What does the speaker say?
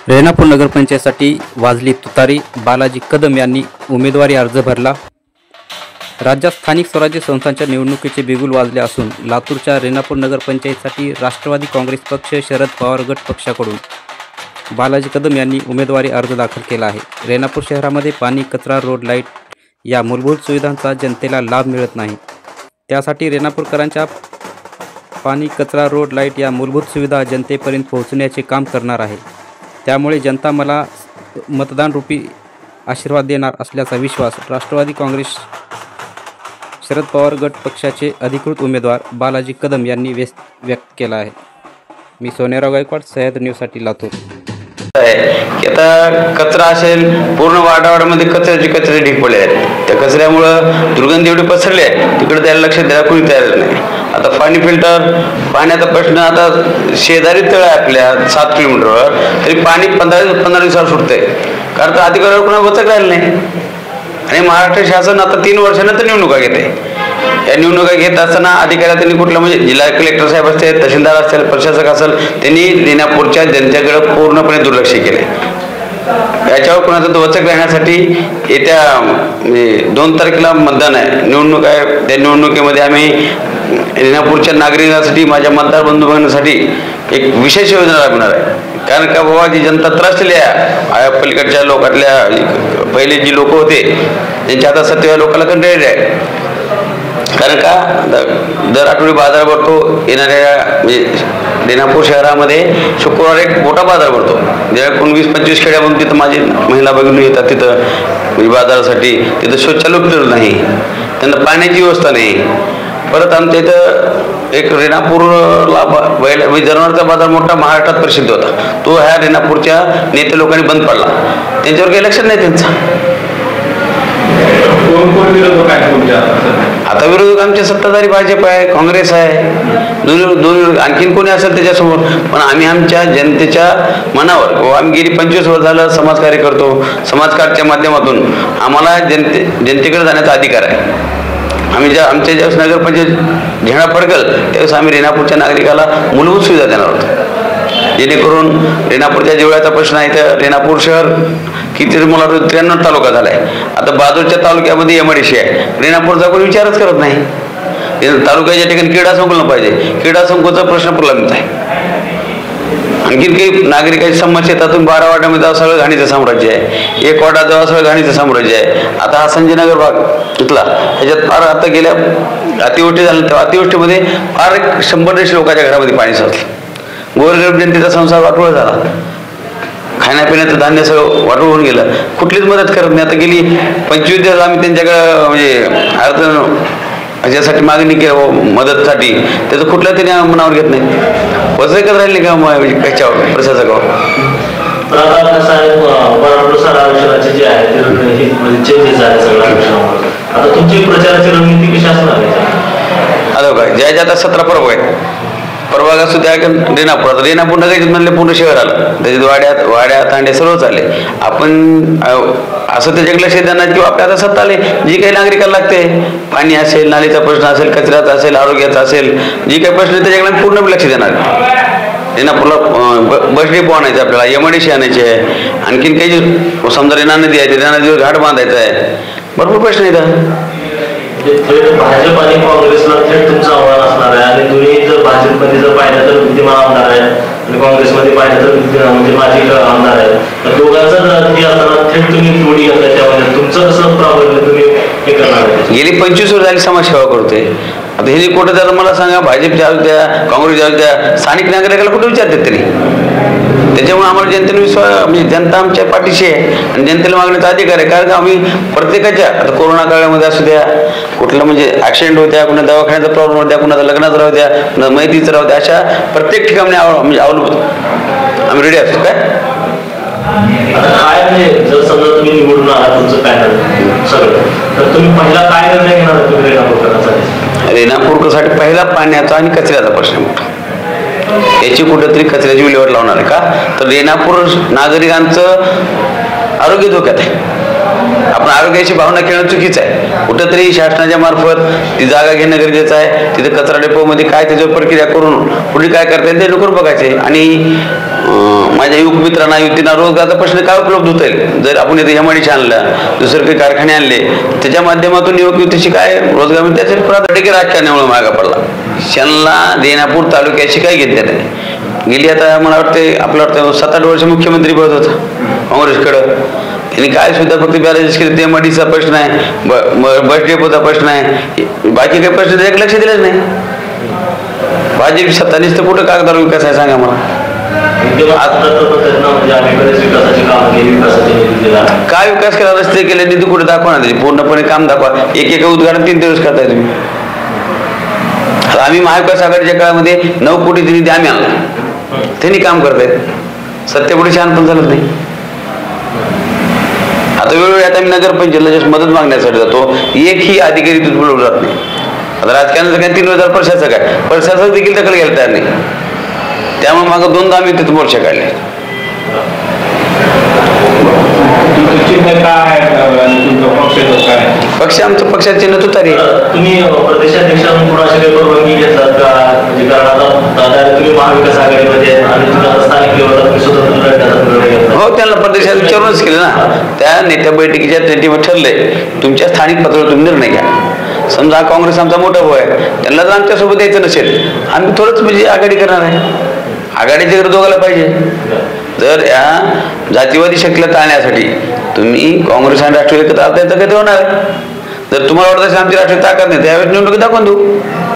रेणापूर नगरपंचायतीसाठी वाजली तुतारी, बालाजी कदम यांनी उमेदवारी अर्ज भरला। राज्यात स्थानिक स्वराज्य संस्थांच्या निवडणुकीचे बिगुल वाजले असून लातूरच्या रेणापूर नगरपंचायतीसाठी राष्ट्रवादी काँग्रेस पक्ष, शरद पवार गट पक्षाकडून बालाजी कदम यांनी उमेदवारी अर्ज दाखल केला आहे। रेणापूर शहरामध्ये पाणी, कचरा, रोड, लाईट या मूलभूत सुविधांचा जनतेला लाभ मिळत नाही। त्यासाठी रेणापूरकरांच्या पाणी, कचरा, रोड, लाईट या मूलभूत सुविधा जनतेपर्यंत पोहोचण्याचे काम करणार आहे। त्यामुळे जनता मला मतदान रूपी आशीर्वाद देणार असल्याचा विश्वास राष्ट्रवादी काँग्रेस, शरद पवार गट पक्षाचे अधिकृत उमेदवार बालाजी कदम यांनी व्यक्त केला आहे। मी सोनेराव गायकवाड, सह्याद्री न्यूजसाठी लातूर। की आता कचरा असेल, पूर्ण वाडावाडामध्ये कचरे ढीग पडले आहेत। त्या कचऱ्यामुळं दुर्गंधी एवढी पसरली आहे, तिकडे त्याला लक्ष द्यायला कोणी तयार नाही। आता पाणी फिल्टर, पाण्याचा प्रश्न आता शेजारी तळ आहे आपल्या 7 किलोमीटरवर, तरी पाणी 15 दिवसावर सुटतंय, कारण तर अधिकाऱ्यावर कोणा वचक राहिलं नाही। आणि महाराष्ट्र शासन आता 3 वर्षानंतर निवडणुका घेते। या निवडणुका घेत असताना अधिकाऱ्या त्यांनी कुठलं म्हणजे जिल्हा कलेक्टर साहेब असतील, तहसीलदार असतील, प्रशासक असेल, त्यांनी रेणापूरच्या जनतेकडे पूर्णपणे दुर्लक्ष केले। याच्यावर कोणाचं वचक राहण्यासाठी येत्या 2 तारखेला मतदान आहे, निवडणूक आहे। त्या निवडणुकीमध्ये आम्ही रेणापूरच्या नागरिकांसाठी, माझ्या मतदार बंधू भगिनींसाठी एक विशेष योजना राबवणार आहे। कारण का बाबा, जी जनता त्रस्तली आहे, पलीकडच्या लोकातल्या पहिले जी लोक होते त्यांच्या आता सत्तेच्या लोकांना कंटाळले आहे। कारण का दर आठवडी बाजार भरतो, येणाऱ्या म्हणजे रेणापूर शहरामध्ये शुक्रवार एक मोठा बाजार भरतो, ज्या 19-25 खेड्यामधून तिथं माझी महिला भगिनी येतात तिथं बाजारासाठी। तिथं शौचालय नाही, त्यांना पाण्याची व्यवस्था नाही। परत आमच्या इथं एक रेणापूरला जनावरांचा बाजार मोठा महाराष्ट्रात प्रसिद्ध होता, तो ह्या रेणापूरच्या नेते लोकांनी बंद पडला। त्यांच्यावर काही लक्ष नाही त्यांचं। आता विरोधक आमचे सत्ताधारी भाजप आहे, काँग्रेस आहे, दोन्ही आणखीन कोणी असेल त्याच्यासमोर। पण आम्ही आमच्या जनतेच्या मनावर, आम्ही गेली 25 वर्ष झालं समाजकार्य करतो। समाजकार्याच्या माध्यमातून आम्हाला जनतेकडे जाण्याचा अधिकार आहे। आम्ही आमच्या ज्यावेळेस नगरपंचायत झेंडा फडकल त्यावेळेस आम्ही रेणापूरच्या नागरिकाला मूलभूत सुविधा देणार आहोत, जेणेकरून रेणापूरच्या जेवढ्याचा प्रश्न आहे तर रेणापूर शहर किती मला 93 तालुका झाला आहे। आता बाजूच्या तालुक्यामध्ये MIDC आहे, रेणापूरचा कोणी विचारच करत नाही। तालुक्याच्या ठिकाणी क्रीडा संकुलन पाहिजे, क्रीडा संकुलचा प्रश्न प्रलंबित आहे। आणखीन काही नागरिकांची समस्या येतात, 12 वाड्यामध्ये जावं सगळं घाणीचं साम्राज्य आहे, 1 वाड्यात जावं सगळं घाणीचं साम्राज्य आहे। आता हा संजयनगर भाग इथला, ह्याच्यात फार आता गेल्या अतिवृष्टी झाली, तेव्हा अतिवृष्टीमध्ये फार 100-150 लोकांच्या घरामध्ये पाणी साचलं। गोरगरीब जनतेचा संसार वाटोळा झाला, खाण्यापिण्याचं धान्य सगळं वाटोळ होऊन गेलं, कुठलीच मदत करत नाही। आता गेली 25 दिवस आम्ही त्यांच्याकडं म्हणजे अर्ज ह्याच्यासाठी मागणी केली मदतसाठी, त्याचं कुठलं तरी मनावर घेत नाही। वचकच राहिले का कशावर प्रशासकावर। आता काय ज्या ज्या 17 प्रभाग आहेत, प्रभागात सुद्धा रेणापूर, रेणापूर नगर म्हणले पूर्ण शहर आलं, त्याच्यात वाड्या तांडे सर्वच आले। आपण असं त्याच्याकडे लक्ष देणार किंवा आपल्या आता सत्ता आले, जी काही नागरिकाला लागते, पाणी असेल, नालीचा प्रश्न असेल, कचऱ्याचा असेल, आरोग्याचा असेल, जी काही प्रश्न त्याच्याकडे पूर्ण लक्ष देणार। रेणापूरला बस डेपो आणायचं, आपल्याला MIDC आणायचे आहे, आणखीन काही समजा रेणा नदी आहे, रेणा नदीवर घाट बांधायचा आहे, भरपूर प्रश्न येतात। भाजप आणि काँग्रेसला थेट तुमचं आव्हान असणार आहे। आणि तुम्ही जर भाजपमध्ये जर पाहिलं तर विद्यमान आमदार आहे, आणि काँग्रेसमध्ये पाहिलं तर म्हणजे माजी आमदार आहे, तर दोघांचं असताना थेट तुम्ही जोडी घेतला, त्यामध्ये तुमचं कसं प्राबल्य तुम्ही हे करणार आहे? गेली 25 वर्ष झाली समाजसेवा करतोय। आता हे कुठं जर मला सांगा, भाजप जाऊ द्या, काँग्रेस जाऊ द्या, स्थानिक नागरिकाला कुठे विचारतात तरी। त्याच्यामुळे आम्हाला जनतेने विश्वास, म्हणजे जनता आमच्या पाठीशी आहे आणि जनतेला मागण्याचा अधिकार आहे। कारण आम्ही प्रत्येकाच्या, आता कोरोना काळामध्ये असू द्या, कुठलं म्हणजे ऍक्सिडेंट होत्या, कुणा दवाखान्याचा प्रॉब्लेम होत्या, कुणाचा लग्नाचा राहू द्या, कुणा माहितीचं राहू द्या, अशा प्रत्येक ठिकाणी म्हणजे अवलंबून आम्ही रेडी असतो। काय आता काय म्हणजे जर समजा तुम्ही निवडून आला तुमचं पॅनल सगळं, तर तुम्ही पहिला काय निर्णय घेणार तुम्ही रेणापूरकरांसाठी? रेणापूरसाठी पहिला पाण्याचा आणि कचऱ्याचा प्रश्न मोठा, याची कुठेतरी कचऱ्याची विल्हेवाट लावणार आहे का? तर रेणापूर नागरिकांचं आरोग्य धोक्यात आहे। आपण आरोग्याची भावना खेळणं चुकीचं आहे। कुठेतरी शासनाच्या मार्फत ती जागा घेणं गरजेचं आहे। तिथे कचरा डेपोमध्ये काय त्याच्यावर प्रक्रिया करून पुढे काय करता येईल ते करून बघायचे। आणि माझ्या युवक मित्रांना युवतींना रोजगाराचा प्रश्न काय उपलब्ध होता येईल जर आपण इथे एमआयडीसी आणलं दुसरे काही कारखाने आणले त्याच्या माध्यमातून युवक युवतीशी काय रोजगार मिळते त्याचे प्राधान्य राजकारणामुळे मागा पडला. त्यांना रेणापूर तालुक्याशी काय घेतले नाही. गेली आता मला वाटते आपलं वाटतं 7-8 वर्ष मुख्यमंत्री पद होता काँग्रेसकडं. त्यांनी काय सुद्धा फक्त बॅरेज केले ते एमआयडीसीचा प्रश्न आहे बस डेपोचा प्रश्न आहे बाकी काही प्रश्न त्याच्याकडे लक्ष दिलंच नाही. भाजप सत्ता निसतं कुठं कागदार विकास आहे सांगा मला. काय विकास केला रस्ते केले निधी कुठे दाखवा ना त्याची पूर्णपणे काम दाखवा. एक उद्घाटन 3 दिवस करताय तुम्ही. आम्ही महाविकास आघाडीच्या काळामध्ये 9 कोटीचा निधी आम्ही आणला त्यांनी काम करतायत सत्तेपुढे छान पण झालं नाही. आता वेळोवेळी आता मी नगरपंचायतला मदत मागण्यासाठी जातो एकही अधिकारी तिथं बोलवलं जात नाही. आता राजकारणाचं काय 3000 प्रशासक आहे प्रशासक देखील दखल घ्यायला तयार नाही. त्यामुळे मागं 2दा आम्ही तिथे मोर्चा काढले. पक्ष आमचं पक्षाचे चिन्ह तुतारी. तुम्ही प्रदेशाध्यक्षांकडून कोणाशी काही परवानगी घेतलात का म्हणजे कारण आता तुम्ही महाविकास आघाडीमध्ये आणि तुम्ही स्थानिक लेवलला तुम्ही स्वतंत्र लढण्याचा निर्णय घेतला. हो त्यांना प्रदेशात विचारूनच केलं ना. त्या नेत्या बैठकीच्या नेटीवर ठरलंय तुमच्या स्थानिक पातळीवर तुम्ही निर्णय घ्या. समजा काँग्रेस आमचा मोठा भाऊ आहे त्यांना जर आमच्यासोबत यायचं नसेल आम्ही थोडंच म्हणजे आघाडी करणार आहे. आघाडीच्या घरी दोघाला पाहिजे. जर या जातीवादी शक्तीला टाळण्यासाठी तुम्ही काँग्रेस आणि राष्ट्रवादी एकत्र आता कधी होणार. जर तुम्हाला वाटत असेल आमची राष्ट्रीय ताकद नाही त्यावेळेस निवडणुकीत दाखवून देऊ.